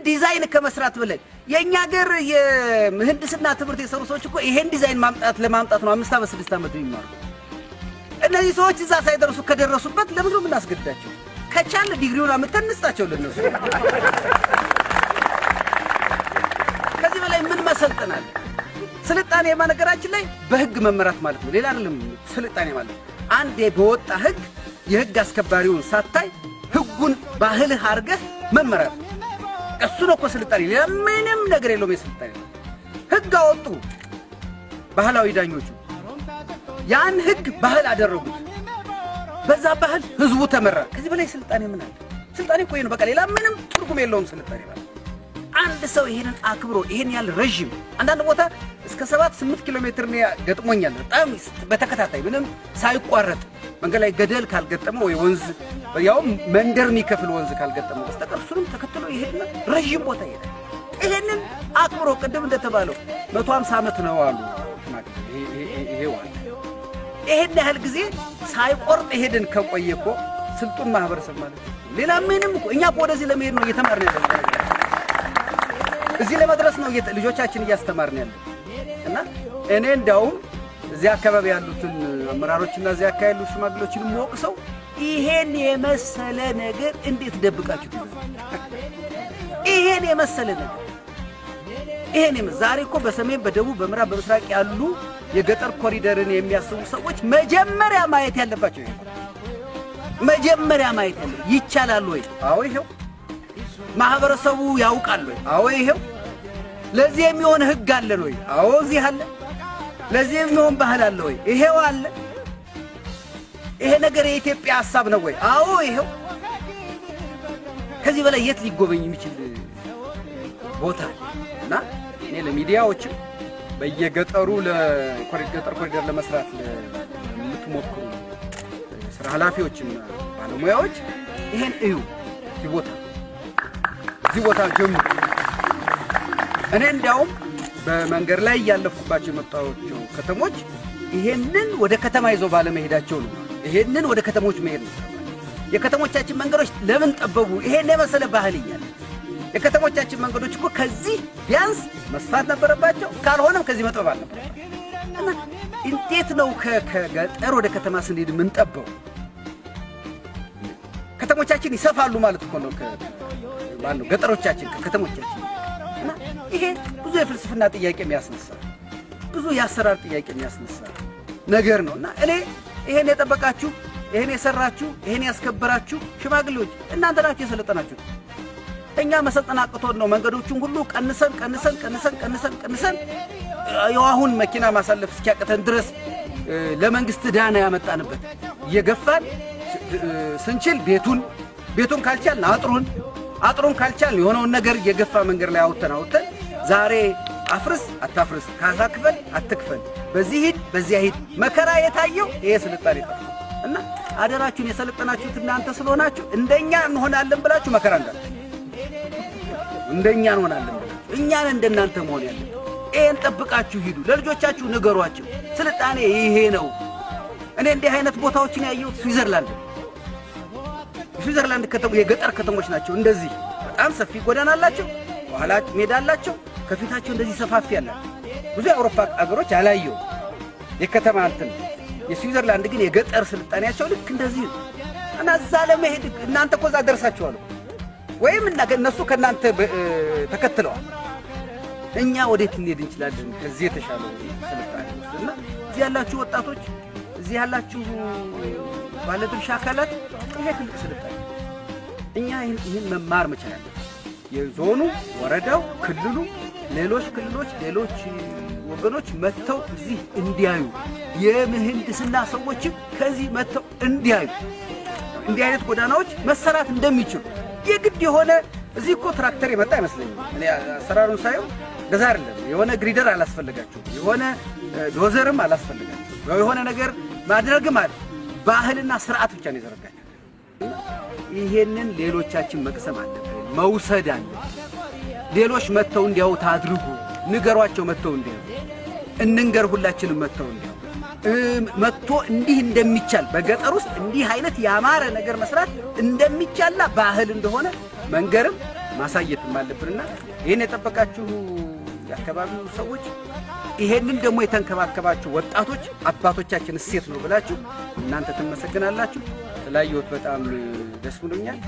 ዲዛይን ከመስራት በላይ የኛ ሀገር የምህንድስና ትምህርት የሰሩ ሰዎች እኮ ይሄን ዲዛይን ለማምጣት ነው 5 ዓመት 6 ዓመት የሚማሩ። እነዚህ ሰዎች እዛ ሳይደርሱ ከደረሱበት ለምን ነው የምናስገድዳቸው? ከቻለ ዲግሪውን አመጣን እንስጣቸው ለነሱ። ከዚህ በላይ ምን መሰልጠናል? ስልጣኔ ማነገራችን ላይ በህግ መመራት ማለት ነው። ሌላ አይደለም ስልጣኔ ማለት። አንዴ በወጣ ህግ የህግ አስከባሪውን ሳታይ ህጉን ባህልህ አርገህ መመራት እሱ ነው እኮ ስልጣኔ። ሌላ ምንም ነገር የለውም የስልጣኔ። ህግ አወጡ ባህላዊ ዳኞቹ፣ ያን ህግ ባህል አደረጉት። በዛ ባህል ህዝቡ ተመራ። ከዚህ በላይ ስልጣኔ ምን አለ? ስልጣኔ እኮ ነው በቃ። ሌላ ምንም ትርጉም የለውም ስልጣኔ ማለት። አንድ ሰው ይሄንን አክብሮ ይሄን ያህል ረጅም አንዳንድ ቦታ እስከ 7-8 ኪሎ ሜትር ነው ገጥሞኛል። በጣም በተከታታይ ምንም ሳይቋረጥ መንገድ ላይ ገደል ካልገጠመው ወይ ወንዝ ያው መንደር የሚከፍል ወንዝ ካልገጠመው በስተቀር እሱንም ተከትሎ ይሄድና ረጅም ቦታ ይሄዳል። ይሄንን አክብሮ ቅድም እንደተባለው 150 ዓመት ነው አሉ ማለት ይሄው አለ። ይሄን ያህል ጊዜ ሳይቆርጥ ይሄድን ከቆየኮ ስልጡን ማህበረሰብ ማለት ነው። ሌላ ምንም እኮ እኛ ወደዚህ ለመሄድ ነው እየተማርን ያለው። እዚህ ለመድረስ ነው ልጆቻችን እያስተማርን ያለው። እና እኔ እንዳውም እዚህ አካባቢ ያሉትን አመራሮችና እዚህ አካባቢ ያሉ ሽማግሌዎችን ሞቅሰው ይሄን የመሰለ ነገር እንዴት ደብቃችሁ ይሄን የመሰለ ነገር ዛሬ እኮ በሰሜን በደቡብ በምዕራብ በምስራቅ ያሉ የገጠር ኮሪደርን የሚያስቡ ሰዎች መጀመሪያ ማየት ያለባቸው መጀመሪያ ማየት ይቻላል ወይ? አዎ ይሄው። ማህበረሰቡ ያውቃል ወይ? አዎ ይሄው። ለዚህ የሚሆን ህግ አለ ወይ? አዎ እዚህ አለ። ለዚህ የሚሆን ባህል አለ ወይ? ይሄው አለ። ይሄ ነገር የኢትዮጵያ ሐሳብ ነው ወይ? አዎ ይሄው። ከዚህ በላይ የት ሊጎበኝ የሚችል ቦታ? እና እኔ ለሚዲያዎች በየገጠሩ ለኮሪደር ለመስራት ለምትሞክሩ ስራ ኃላፊዎችና ባለሙያዎች ይሄን እዩ። እዚህ ቦታ ጀምሩ። እኔ እንዳውም በመንገድ ላይ ያለፍኩባቸው የመጣሁት ከተሞች ይሄንን ወደ ከተማ ይዘው ባለመሄዳቸው ነው። ይሄንን ወደ ከተሞች መሄድ ነው። የከተሞቻችን መንገዶች ለምን ጠበቡ? ይሄን የመሰለ ባህል ይያል። የከተሞቻችን መንገዶች እኮ ከዚህ ቢያንስ መስፋት ነበረባቸው። ካልሆነም ከዚህ መጥበብ አለበት። እና እንዴት ነው ከገጠር ወደ ከተማ ስንሄድ ምን ጠበው? ከተሞቻችን ይሰፋሉ ማለት እኮ ነው ማለት ገጠሮቻችን ከተሞቻችን። እና ይሄ ብዙ የፍልስፍና ጥያቄ የሚያስነሳ ብዙ የአሰራር ጥያቄ የሚያስነሳ ነገር ነው። እና እኔ ይሄን የጠበቃችሁ ይሄን የሰራችሁ ይሄን ያስከበራችሁ ሽማግሌዎች እናንተ ናችሁ የሰለጠናችሁ። እኛ መሰልጠን አቅቶን ነው መንገዶቹን ሁሉ ቀንሰን የዋሁን መኪና ማሳለፍ እስኪያቀተን ድረስ ለመንግስት ዳና ያመጣንበት እየገፋን ስንችል ቤቱን ካልቻልን አጥሩን ካልቻልን የሆነውን ነገር እየገፋ መንገድ ላይ አውጥተን ዛሬ አፍርስ አታፍርስ ካሳ ክፈል አትክፈል በዚህ ሂድ በዚያ ሂድ መከራ የታየው ይሄ ስልጣኔ ነው። እና አደራችሁን የሰለጠናችሁት እናንተ ስለሆናችሁ እንደኛ እንሆናለን ብላችሁ መከራ እንዳለ እንደኛ እንሆናለን ብላችሁ እኛን እንደናንተ መሆን ያለ ይሄን ጠብቃችሁ ሂዱ። ለልጆቻችሁ ንገሯቸው ስልጣኔ ይሄ ነው። እኔ እንዲህ አይነት ቦታዎችን ያየሁት ስዊዘርላንድ ከተሙ የገጠር ከተሞች ናቸው። እንደዚህ በጣም ሰፊ ጎዳና አላቸው፣ ኋላ ሜዳ አላቸው፣ ከፊታቸው እንደዚህ ሰፋፊ ያላቸው። ብዙ የአውሮፓ አገሮች አላየው የከተማ እንትን። የስዊዘርላንድ ግን የገጠር ስልጣኔያቸው ልክ እንደዚህ ነው። እና እዛ ለመሄድ እናንተ እኮ እዛ ደርሳችኋል ወይም እነሱ ከናንተ ተከትለዋል። እኛ ወዴት እንሄድ እንችላለን ከዚህ የተሻለ ስልጣኔ? እና እዚህ ያላችሁ ወጣቶች፣ እዚህ ያላችሁ ባለድርሻ አካላት ይሄ ትልቅ ስልጣኔ እኛ ይሄን መማር መቻል አለብን። የዞኑ ወረዳው፣ ክልሉ፣ ሌሎች ክልሎች፣ ሌሎች ወገኖች መጥተው እዚህ እንዲያዩ፣ የምህንድስና ሰዎች ከዚህ መጥተው እንዲያዩ እንዲህ አይነት ጎዳናዎች መሰራት እንደሚችሉ የግድ የሆነ እዚህ እኮ ትራክተር የመጣ አይመስለኝም። እኔ አሰራሩን ሳየው ገዛ አይደለም። የሆነ ግሪደር አላስፈልጋችሁ፣ የሆነ ዶዘርም አላስፈልጋችሁ፣ የሆነ ነገር ማድረግም አለ። ባህልና ስርዓት ብቻ ነው የዘረጋችሁ። ይሄንን ሌሎቻችን መቅሰም አለብን፣ መውሰድ አለብን። ሌሎች መጥተው እንዲያውት አድርጉ፣ ንገሯቸው። መጥተው እንዲያው እንንገር፣ ሁላችንም መጥተው እንዲያው መጥቶ እንዲህ እንደሚቻል በገጠር ውስጥ እንዲህ አይነት ያማረ ነገር መስራት እንደሚቻልና ባህል እንደሆነ መንገርም ማሳየትም አለብንና ይሄን የጠበቃችሁ የአካባቢው ሰዎች ይሄንን ደግሞ የተንከባከባችሁ ወጣቶች አባቶቻችን እሴት ነው ብላችሁ እናንተ ተመሰግናላችሁ። ስላየሁት በጣም ደስ ብሎኛል።